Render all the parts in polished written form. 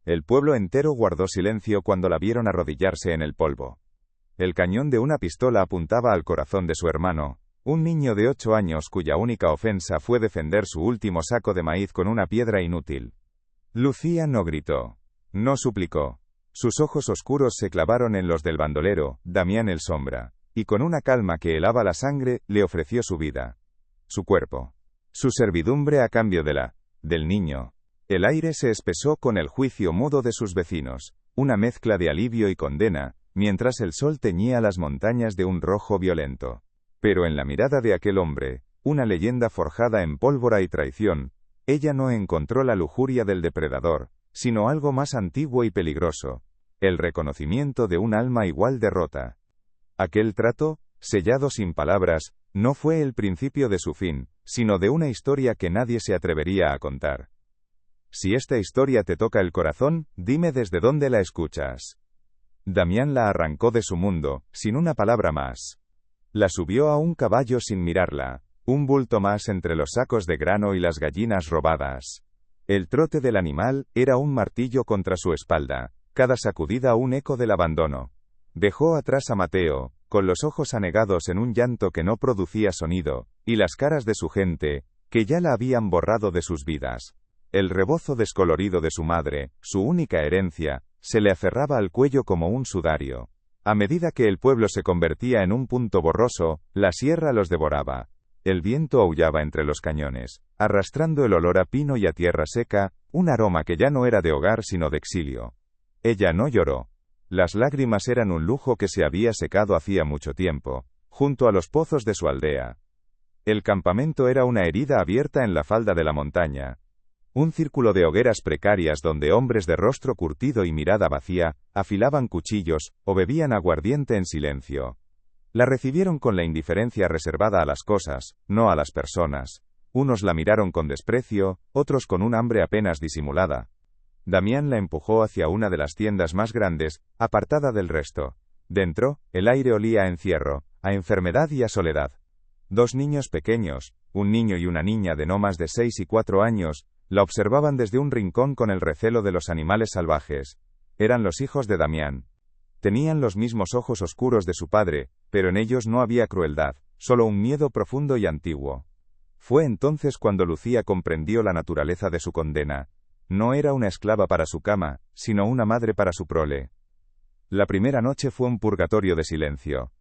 El pueblo entero guardó silencio cuando la vieron arrodillarse en el polvo. El cañón de una pistola apuntaba al corazón de su hermano, un niño de 8 años cuya única ofensa fue defender su último saco de maíz con una piedra inútil. Lucía no gritó. No suplicó. Sus ojos oscuros se clavaron en los del bandolero, Damián el Sombra, y con una calma que helaba la sangre, le ofreció su vida. Su cuerpo. Su servidumbre a cambio del niño. El aire se espesó con el juicio mudo de sus vecinos, una mezcla de alivio y condena, mientras el sol teñía las montañas de un rojo violento. Pero en la mirada de aquel hombre, una leyenda forjada en pólvora y traición, ella no encontró la lujuria del depredador, sino algo más antiguo y peligroso, el reconocimiento de un alma igual de rota. Aquel trato, sellado sin palabras, no fue el principio de su fin, sino de una historia que nadie se atrevería a contar. Si esta historia te toca el corazón, dime desde dónde la escuchas. Damián la arrancó de su mundo, sin una palabra más. La subió a un caballo sin mirarla, un bulto más entre los sacos de grano y las gallinas robadas. El trote del animal era un martillo contra su espalda, cada sacudida un eco del abandono. Dejó atrás a Mateo, con los ojos anegados en un llanto que no producía sonido, y las caras de su gente, que ya la habían borrado de sus vidas. El rebozo descolorido de su madre, su única herencia, se le aferraba al cuello como un sudario. A medida que el pueblo se convertía en un punto borroso, la sierra los devoraba. El viento aullaba entre los cañones, arrastrando el olor a pino y a tierra seca, un aroma que ya no era de hogar sino de exilio. Ella no lloró. Las lágrimas eran un lujo que se había secado hacía mucho tiempo, junto a los pozos de su aldea. El campamento era una herida abierta en la falda de la montaña. Un círculo de hogueras precarias donde hombres de rostro curtido y mirada vacía, afilaban cuchillos, o bebían aguardiente en silencio. La recibieron con la indiferencia reservada a las cosas, no a las personas. Unos la miraron con desprecio, otros con un hambre apenas disimulada. Damián la empujó hacia una de las tiendas más grandes, apartada del resto. Dentro, el aire olía a encierro, a enfermedad y a soledad. 2 niños pequeños, un niño y una niña de no más de 6 y 4 años, la observaban desde un rincón con el recelo de los animales salvajes. Eran los hijos de Damián. Tenían los mismos ojos oscuros de su padre, pero en ellos no había crueldad, solo un miedo profundo y antiguo. Fue entonces cuando Lucía comprendió la naturaleza de su condena. No era una esclava para su cama, sino una madre para su prole. La primera noche fue un purgatorio de silencio.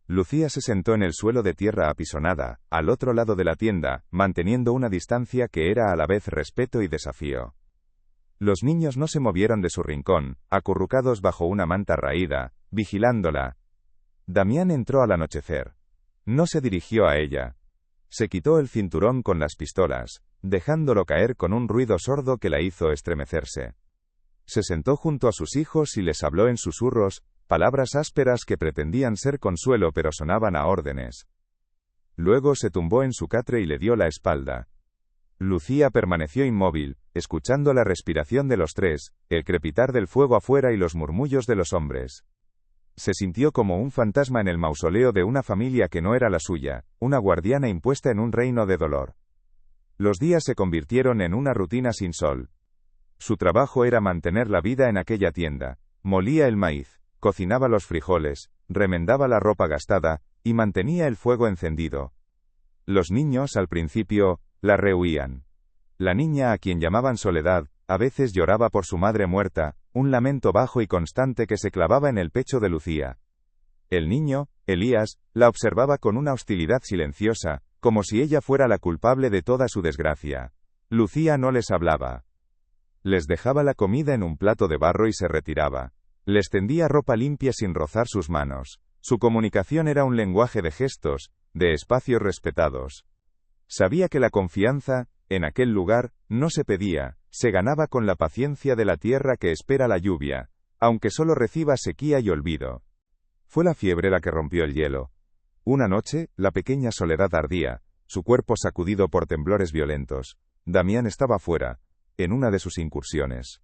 Lucía se sentó en el suelo de tierra apisonada, al otro lado de la tienda, manteniendo una distancia que era a la vez respeto y desafío. Los niños no se movieron de su rincón, acurrucados bajo una manta raída, vigilándola. Damián entró al anochecer. No se dirigió a ella. Se quitó el cinturón con las pistolas, dejándolo caer con un ruido sordo que la hizo estremecerse. Se sentó junto a sus hijos y les habló en susurros, palabras ásperas que pretendían ser consuelo pero sonaban a órdenes. Luego se tumbó en su catre y le dio la espalda. Lucía permaneció inmóvil, escuchando la respiración de los tres, el crepitar del fuego afuera y los murmullos de los hombres. Se sintió como un fantasma en el mausoleo de una familia que no era la suya, una guardiana impuesta en un reino de dolor. Los días se convirtieron en una rutina sin sol. Su trabajo era mantener la vida en aquella tienda. Molía el maíz, cocinaba los frijoles, remendaba la ropa gastada, y mantenía el fuego encendido. Los niños, al principio, la rehuían. La niña, a quien llamaban Soledad, a veces lloraba por su madre muerta, un lamento bajo y constante que se clavaba en el pecho de Lucía. El niño, Elías, la observaba con una hostilidad silenciosa, como si ella fuera la culpable de toda su desgracia. Lucía no les hablaba. Les dejaba la comida en un plato de barro y se retiraba. Les tendía ropa limpia sin rozar sus manos. Su comunicación era un lenguaje de gestos, de espacios respetados. Sabía que la confianza, en aquel lugar, no se pedía, se ganaba con la paciencia de la tierra que espera la lluvia, aunque solo reciba sequía y olvido. Fue la fiebre la que rompió el hielo. Una noche, la pequeña Soledad ardía, su cuerpo sacudido por temblores violentos. Damián estaba fuera, en una de sus incursiones.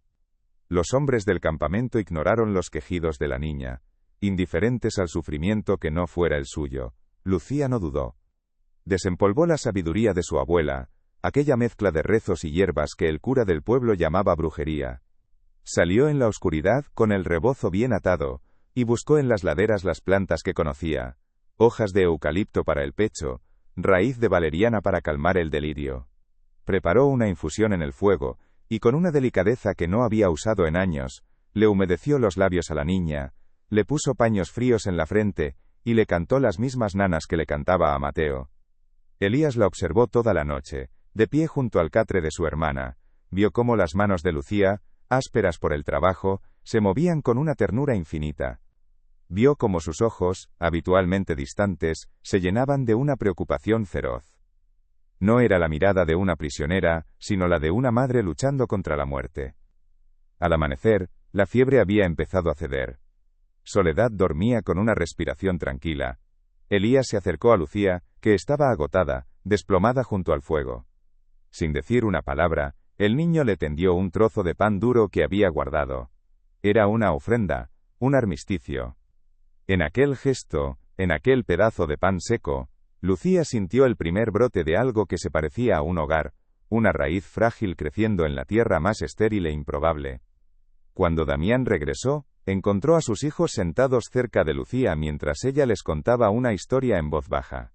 Los hombres del campamento ignoraron los quejidos de la niña, indiferentes al sufrimiento que no fuera el suyo. Lucía no dudó. Desempolvó la sabiduría de su abuela, aquella mezcla de rezos y hierbas que el cura del pueblo llamaba brujería. Salió en la oscuridad, con el rebozo bien atado, y buscó en las laderas las plantas que conocía: hojas de eucalipto para el pecho, raíz de valeriana para calmar el delirio. Preparó una infusión en el fuego, y con una delicadeza que no había usado en años, le humedeció los labios a la niña, le puso paños fríos en la frente, y le cantó las mismas nanas que le cantaba a Mateo. Elías la observó toda la noche, de pie junto al catre de su hermana. Vio cómo las manos de Lucía, ásperas por el trabajo, se movían con una ternura infinita. Vio cómo sus ojos, habitualmente distantes, se llenaban de una preocupación feroz. No era la mirada de una prisionera, sino la de una madre luchando contra la muerte. Al amanecer, la fiebre había empezado a ceder. Soledad dormía con una respiración tranquila. Elías se acercó a Lucía, que estaba agotada, desplomada junto al fuego. Sin decir una palabra, el niño le tendió un trozo de pan duro que había guardado. Era una ofrenda, un armisticio. En aquel gesto, en aquel pedazo de pan seco, Lucía sintió el primer brote de algo que se parecía a un hogar, una raíz frágil creciendo en la tierra más estéril e improbable. Cuando Damián regresó, encontró a sus hijos sentados cerca de Lucía mientras ella les contaba una historia en voz baja.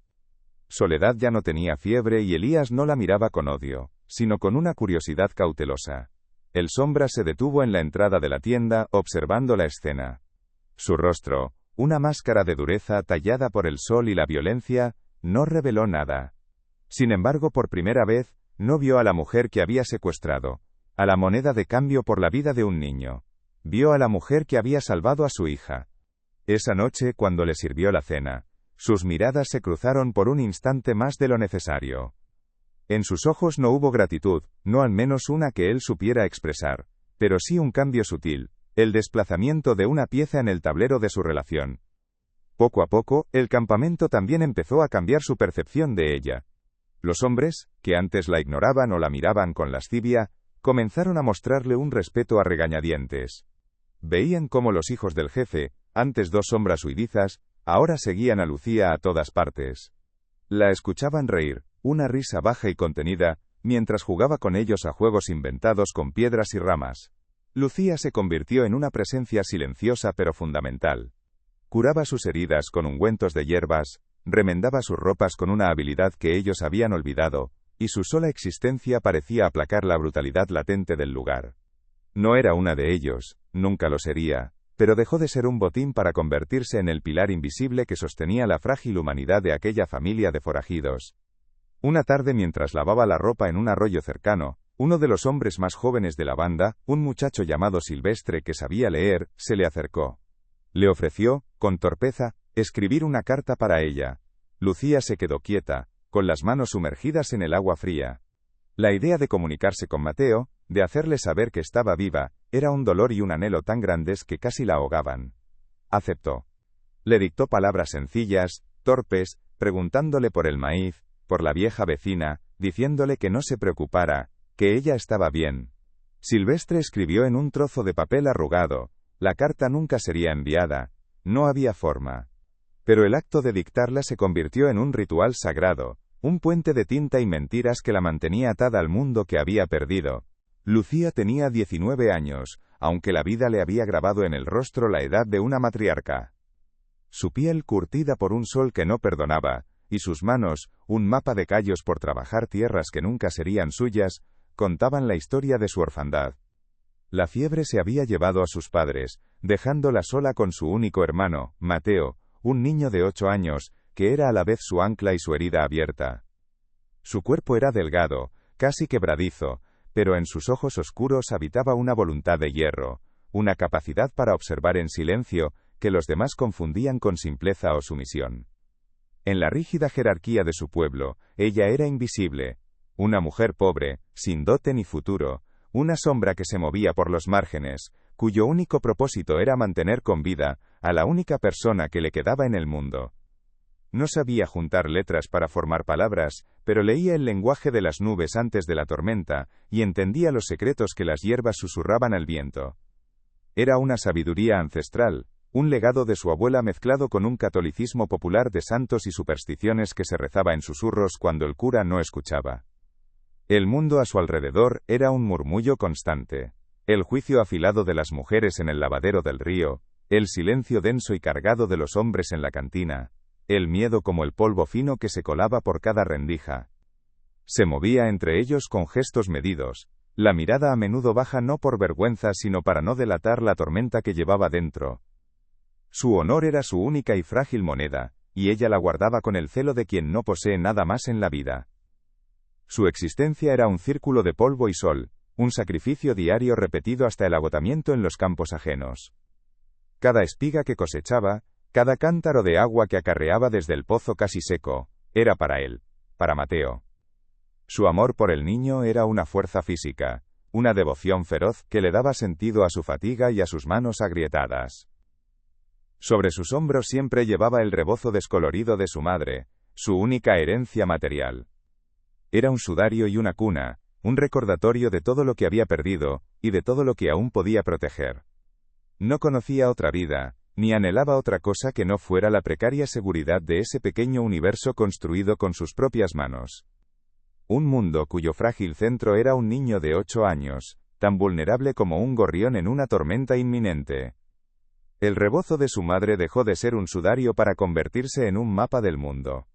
Soledad ya no tenía fiebre y Elías no la miraba con odio, sino con una curiosidad cautelosa. El Sombra se detuvo en la entrada de la tienda, observando la escena. Su rostro, una máscara de dureza tallada por el sol y la violencia, no reveló nada. Sin embargo, por primera vez, no vio a la mujer que había secuestrado, a la moneda de cambio por la vida de un niño. Vio a la mujer que había salvado a su hija. Esa noche, cuando le sirvió la cena, sus miradas se cruzaron por un instante más de lo necesario. En sus ojos no hubo gratitud, no al menos una que él supiera expresar, pero sí un cambio sutil, el desplazamiento de una pieza en el tablero de su relación. Poco a poco, el campamento también empezó a cambiar su percepción de ella. Los hombres, que antes la ignoraban o la miraban con lascivia, comenzaron a mostrarle un respeto a regañadientes. Veían cómo los hijos del jefe, antes dos sombras huidizas, ahora seguían a Lucía a todas partes. La escuchaban reír, una risa baja y contenida, mientras jugaba con ellos a juegos inventados con piedras y ramas. Lucía se convirtió en una presencia silenciosa pero fundamental. Curaba sus heridas con ungüentos de hierbas, remendaba sus ropas con una habilidad que ellos habían olvidado, y su sola existencia parecía aplacar la brutalidad latente del lugar. No era una de ellos, nunca lo sería, pero dejó de ser un botín para convertirse en el pilar invisible que sostenía la frágil humanidad de aquella familia de forajidos. Una tarde, mientras lavaba la ropa en un arroyo cercano, uno de los hombres más jóvenes de la banda, un muchacho llamado Silvestre que sabía leer, se le acercó. Le ofreció, con torpeza, escribir una carta para ella. Lucía se quedó quieta, con las manos sumergidas en el agua fría. La idea de comunicarse con Mateo, de hacerle saber que estaba viva, era un dolor y un anhelo tan grandes que casi la ahogaban. Aceptó. Le dictó palabras sencillas, torpes, preguntándole por el maíz, por la vieja vecina, diciéndole que no se preocupara, que ella estaba bien. Silvestre escribió en un trozo de papel arrugado: la carta nunca sería enviada, no había forma. Pero el acto de dictarla se convirtió en un ritual sagrado, un puente de tinta y mentiras que la mantenía atada al mundo que había perdido. Lucía tenía 19 años, aunque la vida le había grabado en el rostro la edad de una matriarca. Su piel curtida por un sol que no perdonaba, y sus manos, un mapa de callos por trabajar tierras que nunca serían suyas, contaban la historia de su orfandad. La fiebre se había llevado a sus padres, dejándola sola con su único hermano, Mateo, un niño de 8 años, que era a la vez su ancla y su herida abierta. Su cuerpo era delgado, casi quebradizo, pero en sus ojos oscuros habitaba una voluntad de hierro, una capacidad para observar en silencio, que los demás confundían con simpleza o sumisión. En la rígida jerarquía de su pueblo, ella era invisible, una mujer pobre, sin dote ni futuro, una sombra que se movía por los márgenes, cuyo único propósito era mantener con vida a la única persona que le quedaba en el mundo. No sabía juntar letras para formar palabras, pero leía el lenguaje de las nubes antes de la tormenta, y entendía los secretos que las hierbas susurraban al viento. Era una sabiduría ancestral, un legado de su abuela mezclado con un catolicismo popular de santos y supersticiones que se rezaba en susurros cuando el cura no escuchaba. El mundo a su alrededor era un murmullo constante. El juicio afilado de las mujeres en el lavadero del río, el silencio denso y cargado de los hombres en la cantina, el miedo como el polvo fino que se colaba por cada rendija. Se movía entre ellos con gestos medidos, la mirada a menudo baja no por vergüenza sino para no delatar la tormenta que llevaba dentro. Su honor era su única y frágil moneda, y ella la guardaba con el celo de quien no posee nada más en la vida. Su existencia era un círculo de polvo y sol, un sacrificio diario repetido hasta el agotamiento en los campos ajenos. Cada espiga que cosechaba, cada cántaro de agua que acarreaba desde el pozo casi seco, era para él, para Mateo. Su amor por el niño era una fuerza física, una devoción feroz que le daba sentido a su fatiga y a sus manos agrietadas. Sobre sus hombros siempre llevaba el rebozo descolorido de su madre, su única herencia material. Era un sudario y una cuna, un recordatorio de todo lo que había perdido, y de todo lo que aún podía proteger. No conocía otra vida, ni anhelaba otra cosa que no fuera la precaria seguridad de ese pequeño universo construido con sus propias manos. Un mundo cuyo frágil centro era un niño de 8 años, tan vulnerable como un gorrión en una tormenta inminente. El rebozo de su madre dejó de ser un sudario para convertirse en un mapa del mundo.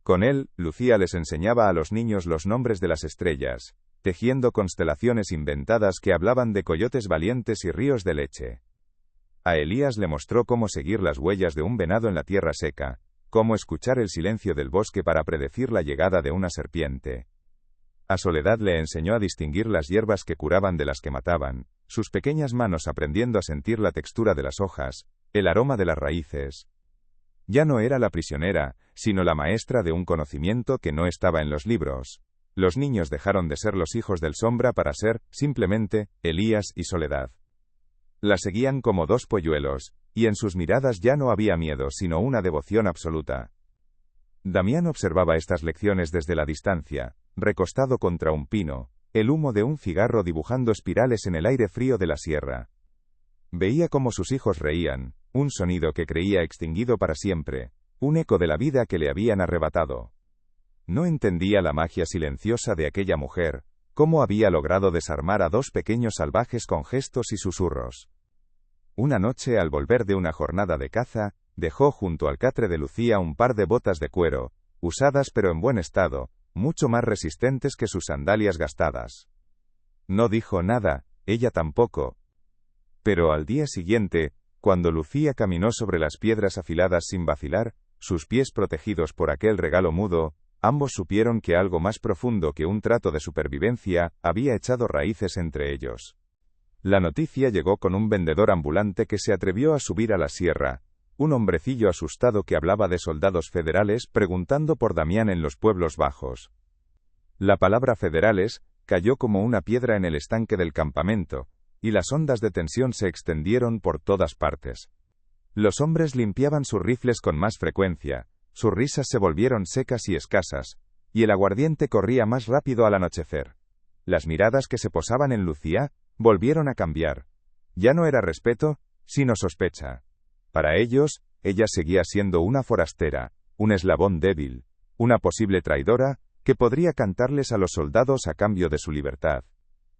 Con él, Lucía les enseñaba a los niños los nombres de las estrellas, tejiendo constelaciones inventadas que hablaban de coyotes valientes y ríos de leche. A Elías le mostró cómo seguir las huellas de un venado en la tierra seca, cómo escuchar el silencio del bosque para predecir la llegada de una serpiente. A Soledad le enseñó a distinguir las hierbas que curaban de las que mataban, sus pequeñas manos aprendiendo a sentir la textura de las hojas, el aroma de las raíces. Ya no era la prisionera, sino la maestra de un conocimiento que no estaba en los libros. Los niños dejaron de ser los hijos del Sombra para ser, simplemente, Elías y Soledad. La seguían como dos polluelos, y en sus miradas ya no había miedo sino una devoción absoluta. Damián observaba estas lecciones desde la distancia, recostado contra un pino, el humo de un cigarro dibujando espirales en el aire frío de la sierra. Veía cómo sus hijos reían, un sonido que creía extinguido para siempre, un eco de la vida que le habían arrebatado. No entendía la magia silenciosa de aquella mujer, cómo había logrado desarmar a dos pequeños salvajes con gestos y susurros. Una noche, al volver de una jornada de caza, dejó junto al catre de Lucía un par de botas de cuero, usadas pero en buen estado, mucho más resistentes que sus sandalias gastadas. No dijo nada, ella tampoco. Pero al día siguiente, cuando Lucía caminó sobre las piedras afiladas sin vacilar, sus pies protegidos por aquel regalo mudo, ambos supieron que algo más profundo que un trato de supervivencia había echado raíces entre ellos. La noticia llegó con un vendedor ambulante que se atrevió a subir a la sierra, un hombrecillo asustado que hablaba de soldados federales preguntando por Damián en los pueblos bajos. La palabra federales cayó como una piedra en el estanque del campamento, y las ondas de tensión se extendieron por todas partes. Los hombres limpiaban sus rifles con más frecuencia, sus risas se volvieron secas y escasas, y el aguardiente corría más rápido al anochecer. Las miradas que se posaban en Lucía volvieron a cambiar. Ya no era respeto, sino sospecha. Para ellos, ella seguía siendo una forastera, un eslabón débil, una posible traidora, que podría cantarles a los soldados a cambio de su libertad.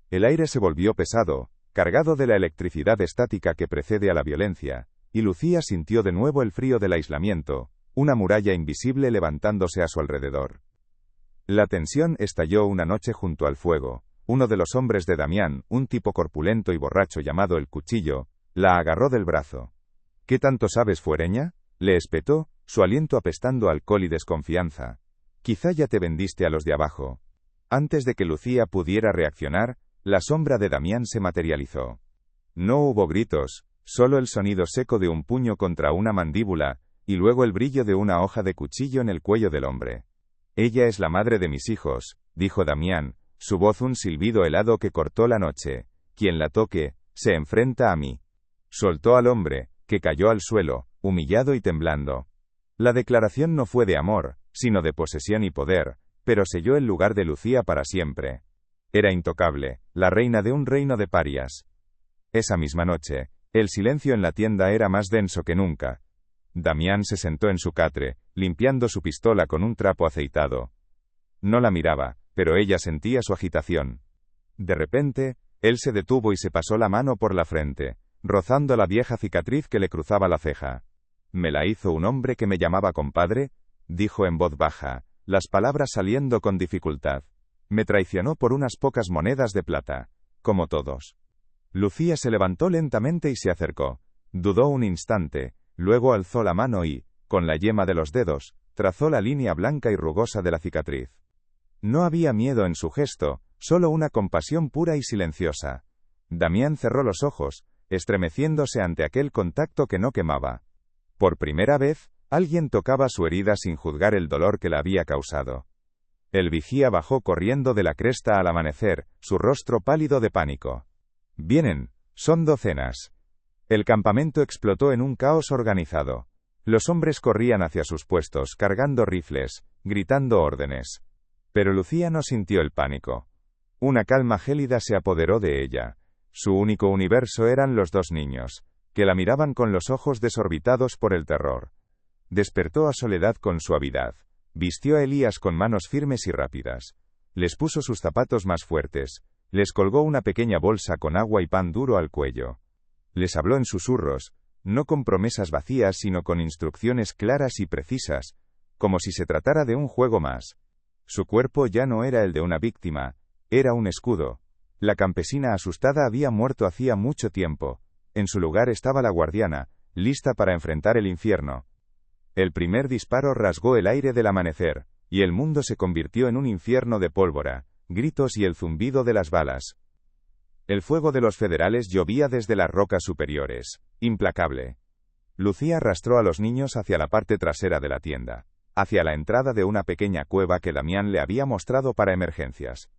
El aire se volvió pesado, cargado de la electricidad estática que precede a la violencia, y Lucía sintió de nuevo el frío del aislamiento, una muralla invisible levantándose a su alrededor. La tensión estalló una noche junto al fuego. Uno de los hombres de Damián, un tipo corpulento y borracho llamado El Cuchillo, la agarró del brazo. ¿Qué tanto sabes, fuereña?, le espetó, su aliento apestando a alcohol y desconfianza. Quizá ya te vendiste a los de abajo. Antes de que Lucía pudiera reaccionar, la sombra de Damián se materializó. No hubo gritos, solo el sonido seco de un puño contra una mandíbula, y luego el brillo de una hoja de cuchillo en el cuello del hombre. Ella es la madre de mis hijos, dijo Damián, su voz un silbido helado que cortó la noche. Quien la toque, se enfrenta a mí. Soltó al hombre, que cayó al suelo, humillado y temblando. La declaración no fue de amor, sino de posesión y poder, pero selló el lugar de Lucía para siempre. Era intocable, la reina de un reino de parias. Esa misma noche, el silencio en la tienda era más denso que nunca. Damián se sentó en su catre, limpiando su pistola con un trapo aceitado. No la miraba, pero ella sentía su agitación. De repente, Él se detuvo y se pasó la mano por la frente, rozando la vieja cicatriz que le cruzaba la ceja. «¿Me la hizo un hombre que me llamaba compadre?», dijo en voz baja, las palabras saliendo con dificultad. «Me traicionó por unas pocas monedas de plata, como todos». Lucía se levantó lentamente y se acercó. Dudó un instante, luego alzó la mano y, con la yema de los dedos, trazó la línea blanca y rugosa de la cicatriz. No había miedo en su gesto, solo una compasión pura y silenciosa. Damián cerró los ojos, estremeciéndose ante aquel contacto que no quemaba. Por primera vez, alguien tocaba su herida sin juzgar el dolor que la había causado. El vigía bajó corriendo de la cresta al amanecer, su rostro pálido de pánico. «Vienen, son docenas». El campamento explotó en un caos organizado. Los hombres corrían hacia sus puestos, cargando rifles, gritando órdenes. Pero Lucía no sintió el pánico. Una calma gélida se apoderó de ella. Su único universo eran los dos niños, que la miraban con los ojos desorbitados por el terror. Despertó a Soledad con suavidad. Vistió a Elías con manos firmes y rápidas. Les puso sus zapatos más fuertes. Les colgó una pequeña bolsa con agua y pan duro al cuello. Les habló en susurros, no con promesas vacías sino con instrucciones claras y precisas, como si se tratara de un juego más. Su cuerpo ya no era el de una víctima, era un escudo. La campesina asustada había muerto hacía mucho tiempo. En su lugar estaba la guardiana, lista para enfrentar el infierno. El primer disparo rasgó el aire del amanecer, y el mundo se convirtió en un infierno de pólvora, gritos y el zumbido de las balas. El fuego de los federales llovía desde las rocas superiores, implacable. Lucía arrastró a los niños hacia la parte trasera de la tienda, hacia la entrada de una pequeña cueva que Damián le había mostrado para emergencias.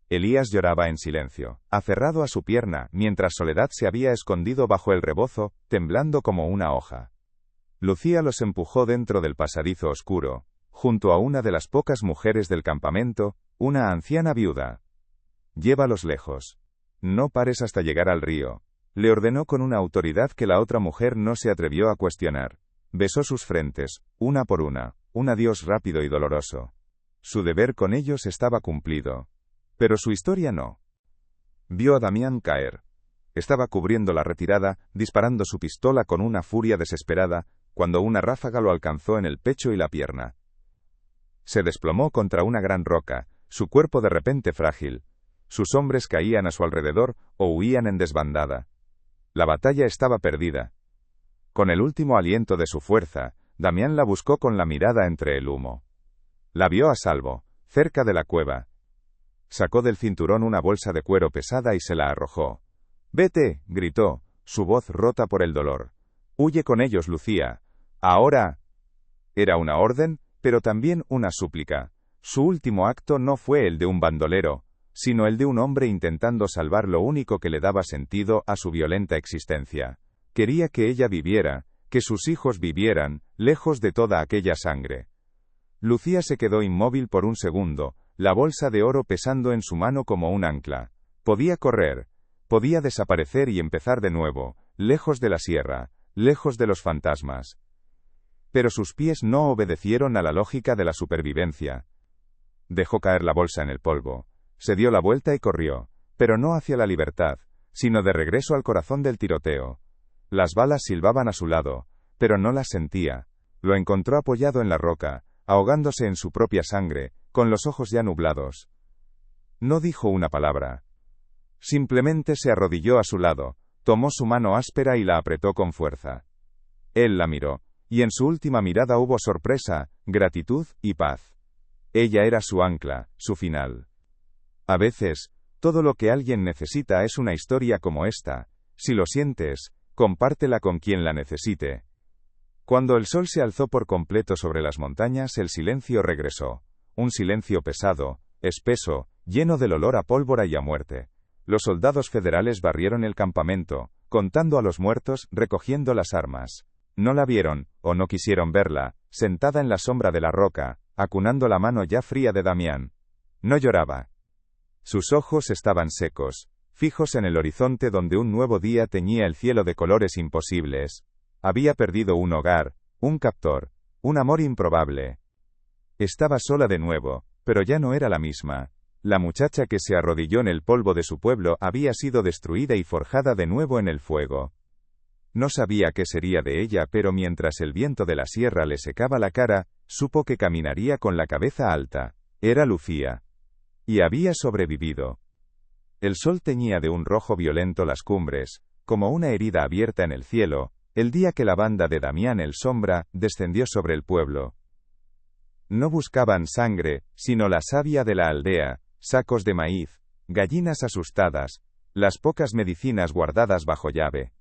Elías lloraba en silencio, aferrado a su pierna, mientras Soledad se había escondido bajo el rebozo, temblando como una hoja. Lucía los empujó dentro del pasadizo oscuro, junto a una de las pocas mujeres del campamento, una anciana viuda. «Llévalos lejos. No pares hasta llegar al río», le ordenó con una autoridad que la otra mujer no se atrevió a cuestionar. Besó sus frentes, una por una, un adiós rápido y doloroso. Su deber con ellos estaba cumplido. Pero su historia no. Vio a Damián caer. Estaba cubriendo la retirada, disparando su pistola con una furia desesperada, cuando una ráfaga lo alcanzó en el pecho y la pierna. Se desplomó contra una gran roca, su cuerpo de repente frágil. Sus hombres caían a su alrededor o huían en desbandada. La batalla estaba perdida. Con el último aliento de su fuerza, Damián la buscó con la mirada entre el humo. La vio a salvo, cerca de la cueva. Sacó del cinturón una bolsa de cuero pesada y se la arrojó. «¡Vete!», gritó, su voz rota por el dolor. «Huye con ellos, Lucía. Ahora». Era una orden, pero también una súplica. Su último acto no fue el de un bandolero, sino el de un hombre intentando salvar lo único que le daba sentido a su violenta existencia. Quería que ella viviera, que sus hijos vivieran, lejos de toda aquella sangre. Lucía se quedó inmóvil por un segundo, la bolsa de oro pesando en su mano como un ancla. Podía correr, podía desaparecer y empezar de nuevo, lejos de la sierra, lejos de los fantasmas. Pero sus pies no obedecieron a la lógica de la supervivencia. Dejó caer la bolsa en el polvo, se dio la vuelta y corrió, pero no hacia la libertad, sino de regreso al corazón del tiroteo. Las balas silbaban a su lado, pero no las sentía. Lo encontró apoyado en la roca, ahogándose en su propia sangre, con los ojos ya nublados. No dijo una palabra. Simplemente se arrodilló a su lado, tomó su mano áspera y la apretó con fuerza. Él la miró, y en su última mirada hubo sorpresa, gratitud y paz. Ella era su ancla, su final. A veces, todo lo que alguien necesita es una historia como esta. Si lo sientes, compártela con quien la necesite. Cuando el sol se alzó por completo sobre las montañas, el silencio regresó. Un silencio pesado, espeso, lleno del olor a pólvora y a muerte. Los soldados federales barrieron el campamento, contando a los muertos, recogiendo las armas. No la vieron, o no quisieron verla, sentada en la sombra de la roca, acunando la mano ya fría de Damián. No lloraba. Sus ojos estaban secos, fijos en el horizonte donde un nuevo día teñía el cielo de colores imposibles. Había perdido un hogar, un captor, un amor improbable. Estaba sola de nuevo, pero ya no era la misma. La muchacha que se arrodilló en el polvo de su pueblo había sido destruida y forjada de nuevo en el fuego. No sabía qué sería de ella, pero mientras el viento de la sierra le secaba la cara, supo que caminaría con la cabeza alta. Era Lucía. Y había sobrevivido. El sol teñía de un rojo violento las cumbres, como una herida abierta en el cielo, el día que la banda de Damián el Sombra descendió sobre el pueblo. No buscaban sangre, sino la savia de la aldea, sacos de maíz, gallinas asustadas, las pocas medicinas guardadas bajo llave.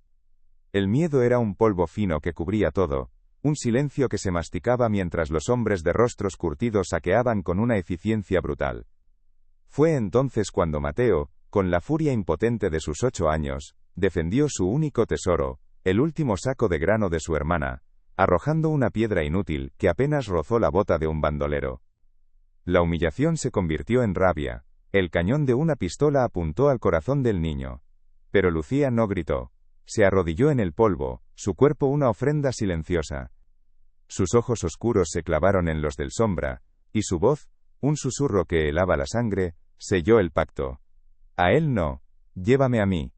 El miedo era un polvo fino que cubría todo, un silencio que se masticaba mientras los hombres de rostros curtidos saqueaban con una eficiencia brutal. Fue entonces cuando Mateo, con la furia impotente de sus 8 años, defendió su único tesoro, el último saco de grano de su hermana, arrojando una piedra inútil que apenas rozó la bota de un bandolero. La humillación se convirtió en rabia. El cañón de una pistola apuntó al corazón del niño. Pero Lucía no gritó. Se arrodilló en el polvo, su cuerpo una ofrenda silenciosa. Sus ojos oscuros se clavaron en los del Sombra, y su voz, un susurro que helaba la sangre, selló el pacto. A él no, llévame a mí.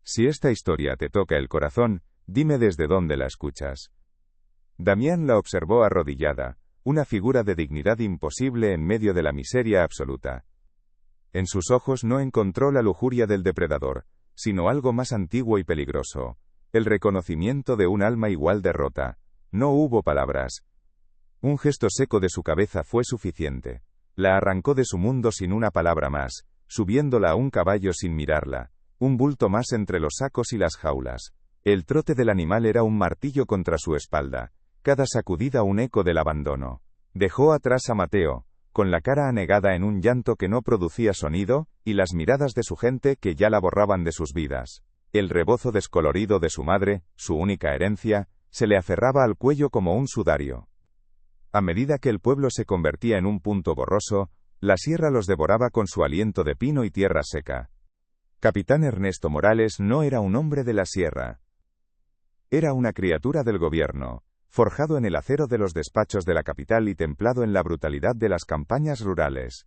Si esta historia te toca el corazón, dime desde dónde la escuchas. Damián la observó arrodillada, una figura de dignidad imposible en medio de la miseria absoluta. En sus ojos no encontró la lujuria del depredador, sino algo más antiguo y peligroso, el reconocimiento de un alma igual de rota. No hubo palabras. Un gesto seco de su cabeza fue suficiente. La arrancó de su mundo sin una palabra más, subiéndola a un caballo sin mirarla, un bulto más entre los sacos y las jaulas. El trote del animal era un martillo contra su espalda, cada sacudida un eco del abandono. Dejó atrás a Mateo, con la cara anegada en un llanto que no producía sonido, y las miradas de su gente que ya la borraban de sus vidas. El rebozo descolorido de su madre, su única herencia, se le aferraba al cuello como un sudario. A medida que el pueblo se convertía en un punto borroso, la sierra los devoraba con su aliento de pino y tierra seca. Capitán Ernesto Morales no era un hombre de la sierra. Era una criatura del gobierno, forjado en el acero de los despachos de la capital y templado en la brutalidad de las campañas rurales.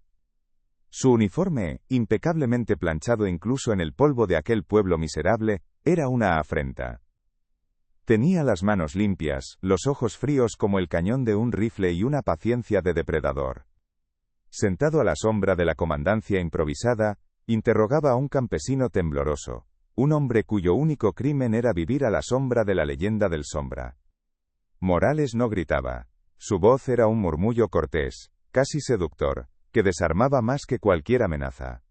Su uniforme, impecablemente planchado incluso en el polvo de aquel pueblo miserable, era una afrenta. Tenía las manos limpias, los ojos fríos como el cañón de un rifle y una paciencia de depredador. Sentado a la sombra de la comandancia improvisada, interrogaba a un campesino tembloroso, un hombre cuyo único crimen era vivir a la sombra de la leyenda del Sombra. Morales no gritaba. Su voz era un murmullo cortés, casi seductor, que desarmaba más que cualquier amenaza.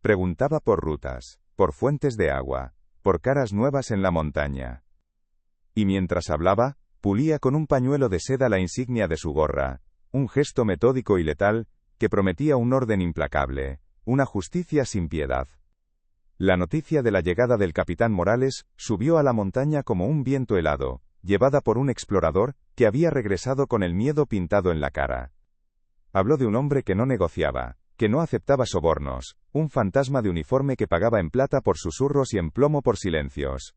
Preguntaba por rutas, por fuentes de agua, por caras nuevas en la montaña. Y mientras hablaba, pulía con un pañuelo de seda la insignia de su gorra, un gesto metódico y letal, que prometía un orden implacable, una justicia sin piedad. La noticia de la llegada del capitán Morales subió a la montaña como un viento helado, llevada por un explorador, que había regresado con el miedo pintado en la cara. Habló de un hombre que no negociaba, que no aceptaba sobornos, un fantasma de uniforme que pagaba en plata por susurros y en plomo por silencios.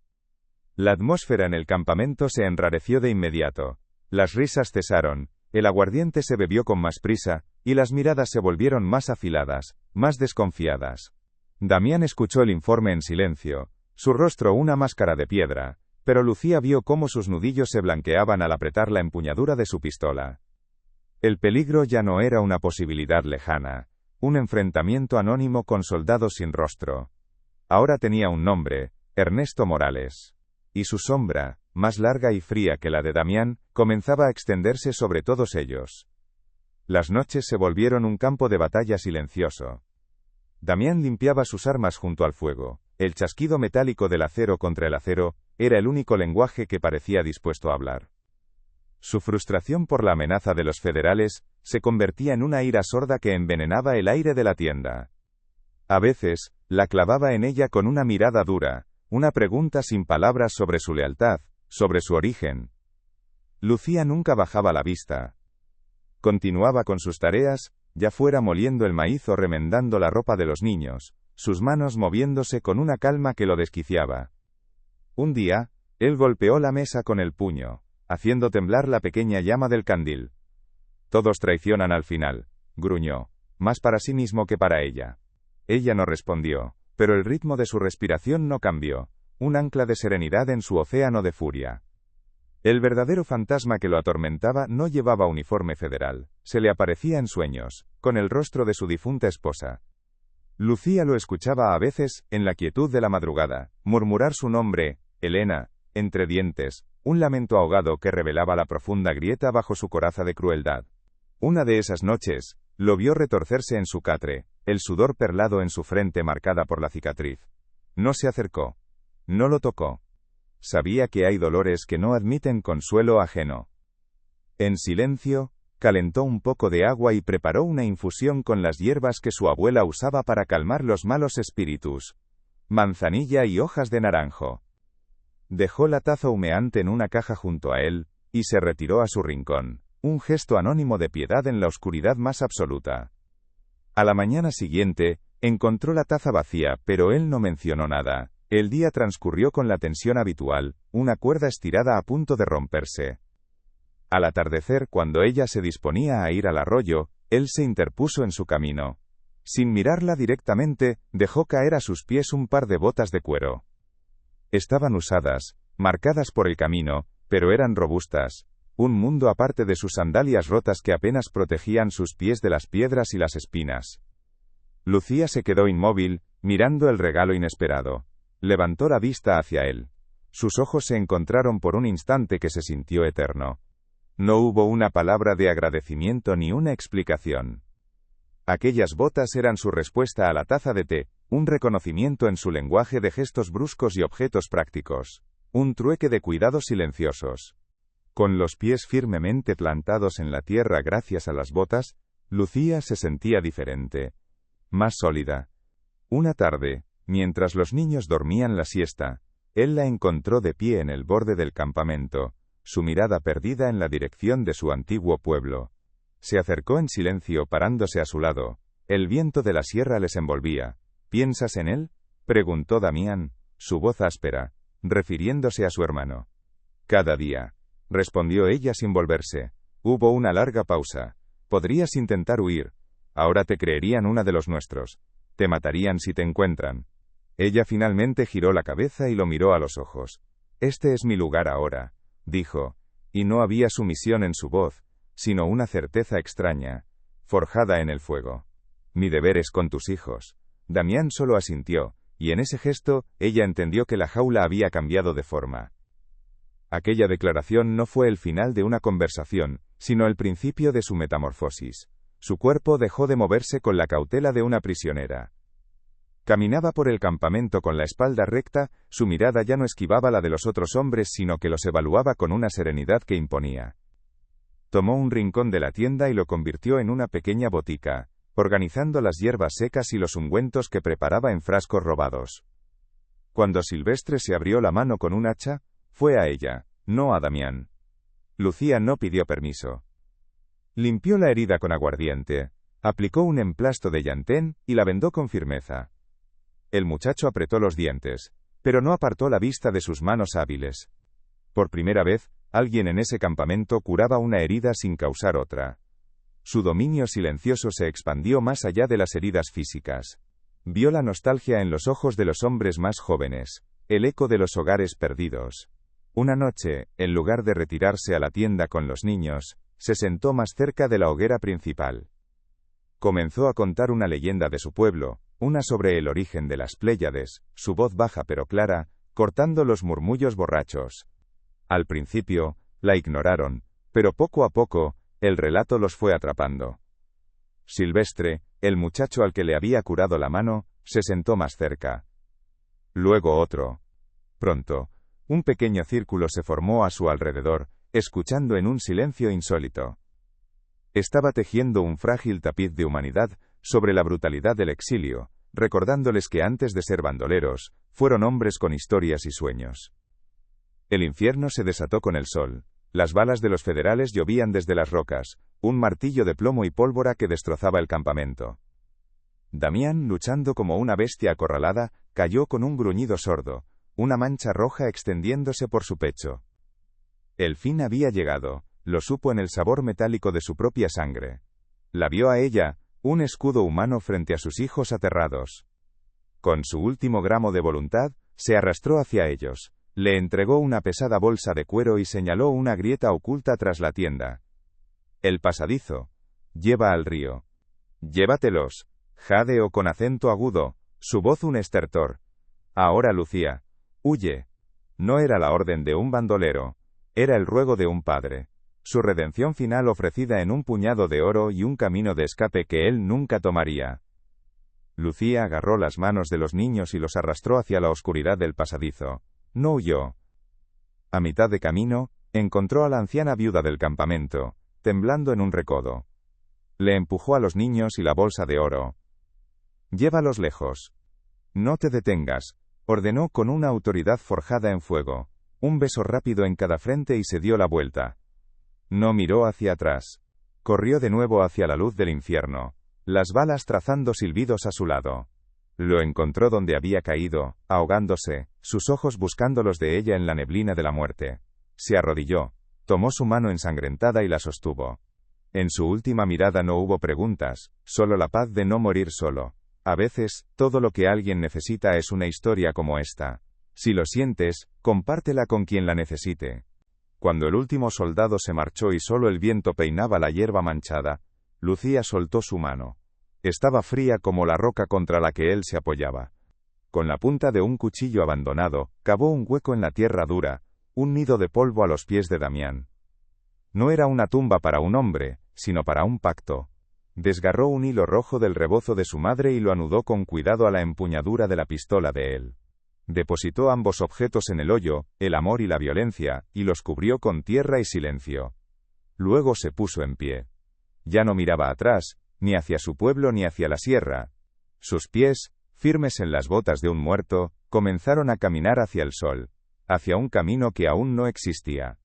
La atmósfera en el campamento se enrareció de inmediato. Las risas cesaron, el aguardiente se bebió con más prisa, y las miradas se volvieron más afiladas, más desconfiadas. Damián escuchó el informe en silencio, su rostro una máscara de piedra, pero Lucía vio cómo sus nudillos se blanqueaban al apretar la empuñadura de su pistola. El peligro ya no era una posibilidad lejana, un enfrentamiento anónimo con soldados sin rostro. Ahora tenía un nombre, Ernesto Morales. Y su sombra, más larga y fría que la de Damián, comenzaba a extenderse sobre todos ellos. Las noches se volvieron un campo de batalla silencioso. Damián limpiaba sus armas junto al fuego. El chasquido metálico del acero contra el acero era el único lenguaje que parecía dispuesto a hablar. Su frustración por la amenaza de los federales se convertía en una ira sorda que envenenaba el aire de la tienda. A veces, la clavaba en ella con una mirada dura, una pregunta sin palabras sobre su lealtad, sobre su origen. Lucía nunca bajaba la vista. Continuaba con sus tareas, ya fuera moliendo el maíz o remendando la ropa de los niños, sus manos moviéndose con una calma que lo desquiciaba. Un día, él golpeó la mesa con el puño, haciendo temblar la pequeña llama del candil. Todos traicionan al final, gruñó. más para sí mismo que para ella. Ella no respondió, pero el ritmo de su respiración no cambió, un ancla de serenidad en su océano de furia. El verdadero fantasma que lo atormentaba no llevaba uniforme federal, se le aparecía en sueños, con el rostro de su difunta esposa. Lucía lo escuchaba a veces, en la quietud de la madrugada, murmurar su nombre, Elena, entre dientes, un lamento ahogado que revelaba la profunda grieta bajo su coraza de crueldad. Una de esas noches, lo vio retorcerse en su catre, el sudor perlado en su frente marcada por la cicatriz. No se acercó. No lo tocó. Sabía que hay dolores que no admiten consuelo ajeno. En silencio, calentó un poco de agua y preparó una infusión con las hierbas que su abuela usaba para calmar los malos espíritus. Manzanilla y hojas de naranjo. Dejó la taza humeante en una caja junto a él, y se retiró a su rincón, un gesto anónimo de piedad en la oscuridad más absoluta. A la mañana siguiente, encontró la taza vacía, pero él no mencionó nada. El día transcurrió con la tensión habitual, una cuerda estirada a punto de romperse. Al atardecer, cuando ella se disponía a ir al arroyo, él se interpuso en su camino. Sin mirarla directamente, dejó caer a sus pies un par de botas de cuero. Estaban usadas, marcadas por el camino, pero eran robustas, un mundo aparte de sus sandalias rotas que apenas protegían sus pies de las piedras y las espinas. Lucía se quedó inmóvil, mirando el regalo inesperado. Levantó la vista hacia él. Sus ojos se encontraron por un instante que se sintió eterno. No hubo una palabra de agradecimiento ni una explicación. Aquellas botas eran su respuesta a la taza de té, un reconocimiento en su lenguaje de gestos bruscos y objetos prácticos, un trueque de cuidados silenciosos. Con los pies firmemente plantados en la tierra gracias a las botas, Lucía se sentía diferente, más sólida. Una tarde, mientras los niños dormían la siesta, él la encontró de pie en el borde del campamento, su mirada perdida en la dirección de su antiguo pueblo. Se acercó en silencio parándose a su lado. El viento de la sierra les envolvía. ¿Piensas en él?, preguntó Damián, su voz áspera, refiriéndose a su hermano. Cada día, respondió ella sin volverse. Hubo una larga pausa. Podrías intentar huir. Ahora te creerían una de los nuestros. Te matarían si te encuentran. Ella finalmente giró la cabeza y lo miró a los ojos. Este es mi lugar ahora, dijo, y no había sumisión en su voz, sino una certeza extraña, forjada en el fuego. Mi deber es con tus hijos. Damián solo asintió, y en ese gesto, ella entendió que la jaula había cambiado de forma. Aquella declaración no fue el final de una conversación, sino el principio de su metamorfosis. Su cuerpo dejó de moverse con la cautela de una prisionera. Caminaba por el campamento con la espalda recta, su mirada ya no esquivaba la de los otros hombres sino que los evaluaba con una serenidad que imponía. Tomó un rincón de la tienda y lo convirtió en una pequeña botica, organizando las hierbas secas y los ungüentos que preparaba en frascos robados. Cuando Silvestre se abrió la mano con un hacha, fue a ella, no a Damián. Lucía no pidió permiso. Limpió la herida con aguardiente, aplicó un emplasto de llantén y la vendó con firmeza. El muchacho apretó los dientes, pero no apartó la vista de sus manos hábiles. Por primera vez, alguien en ese campamento curaba una herida sin causar otra. Su dominio silencioso se expandió más allá de las heridas físicas. Vio la nostalgia en los ojos de los hombres más jóvenes, el eco de los hogares perdidos. Una noche, en lugar de retirarse a la tienda con los niños, se sentó más cerca de la hoguera principal. Comenzó a contar una leyenda de su pueblo, una sobre el origen de las Pléyades, su voz baja pero clara, cortando los murmullos borrachos. Al principio, la ignoraron, pero poco a poco, el relato los fue atrapando. Silvestre, el muchacho al que le había curado la mano, se sentó más cerca. Luego otro. Pronto, un pequeño círculo se formó a su alrededor, escuchando en un silencio insólito. Estaba tejiendo un frágil tapiz de humanidad sobre la brutalidad del exilio, recordándoles que antes de ser bandoleros, fueron hombres con historias y sueños. El infierno se desató con el sol. Las balas de los federales llovían desde las rocas, un martillo de plomo y pólvora que destrozaba el campamento. Damián, luchando como una bestia acorralada, cayó con un gruñido sordo, una mancha roja extendiéndose por su pecho. El fin había llegado, lo supo en el sabor metálico de su propia sangre. La vio a ella, un escudo humano frente a sus hijos aterrados. Con su último gramo de voluntad, se arrastró hacia ellos, le entregó una pesada bolsa de cuero y señaló una grieta oculta tras la tienda. El pasadizo. Lleva al río. Llévatelos. Jadeó con acento agudo, su voz un estertor. Ahora Lucía. Huye. No era la orden de un bandolero. Era el ruego de un padre. Su redención final ofrecida en un puñado de oro y un camino de escape que él nunca tomaría. Lucía agarró las manos de los niños y los arrastró hacia la oscuridad del pasadizo. No huyó. A mitad de camino, encontró a la anciana viuda del campamento, temblando en un recodo. Le empujó a los niños y la bolsa de oro. Llévalos lejos. No te detengas, ordenó con una autoridad forjada en fuego. Un beso rápido en cada frente y se dio la vuelta. No miró hacia atrás. Corrió de nuevo hacia la luz del infierno, las balas trazando silbidos a su lado. Lo encontró donde había caído, ahogándose, sus ojos buscando los de ella en la neblina de la muerte. Se arrodilló, tomó su mano ensangrentada y la sostuvo. En su última mirada no hubo preguntas, solo la paz de no morir solo. A veces, todo lo que alguien necesita es una historia como esta. Si lo sientes, compártela con quien la necesite. Cuando el último soldado se marchó y solo el viento peinaba la hierba manchada, Lucía soltó su mano. Estaba fría como la roca contra la que él se apoyaba. Con la punta de un cuchillo abandonado, cavó un hueco en la tierra dura, un nido de polvo a los pies de Damián. No era una tumba para un hombre, sino para un pacto. Desgarró un hilo rojo del rebozo de su madre y lo anudó con cuidado a la empuñadura de la pistola de él. Depositó ambos objetos en el hoyo, el amor y la violencia, y los cubrió con tierra y silencio. Luego se puso en pie. Ya no miraba atrás, ni hacia su pueblo ni hacia la sierra. Sus pies, firmes en las botas de un muerto, comenzaron a caminar hacia el sol, hacia un camino que aún no existía.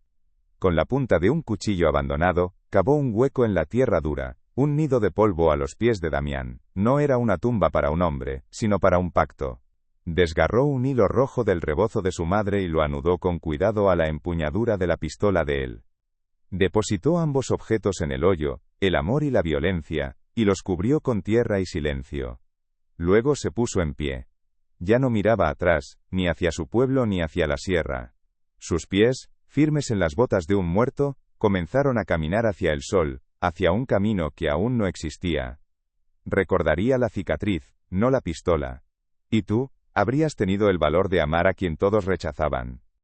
Con la punta de un cuchillo abandonado, cavó un hueco en la tierra dura, un nido de polvo a los pies de Damián. No era una tumba para un hombre, sino para un pacto. Desgarró un hilo rojo del rebozo de su madre y lo anudó con cuidado a la empuñadura de la pistola de él. Depositó ambos objetos en el hoyo, el amor y la violencia, y los cubrió con tierra y silencio. Luego se puso en pie. Ya no miraba atrás, ni hacia su pueblo ni hacia la sierra. Sus pies, firmes en las botas de un muerto, comenzaron a caminar hacia el sol, hacia un camino que aún no existía. Recordaría la cicatriz, no la pistola. ¿Y tú? Habrías tenido el valor de amar a quien todos rechazaban.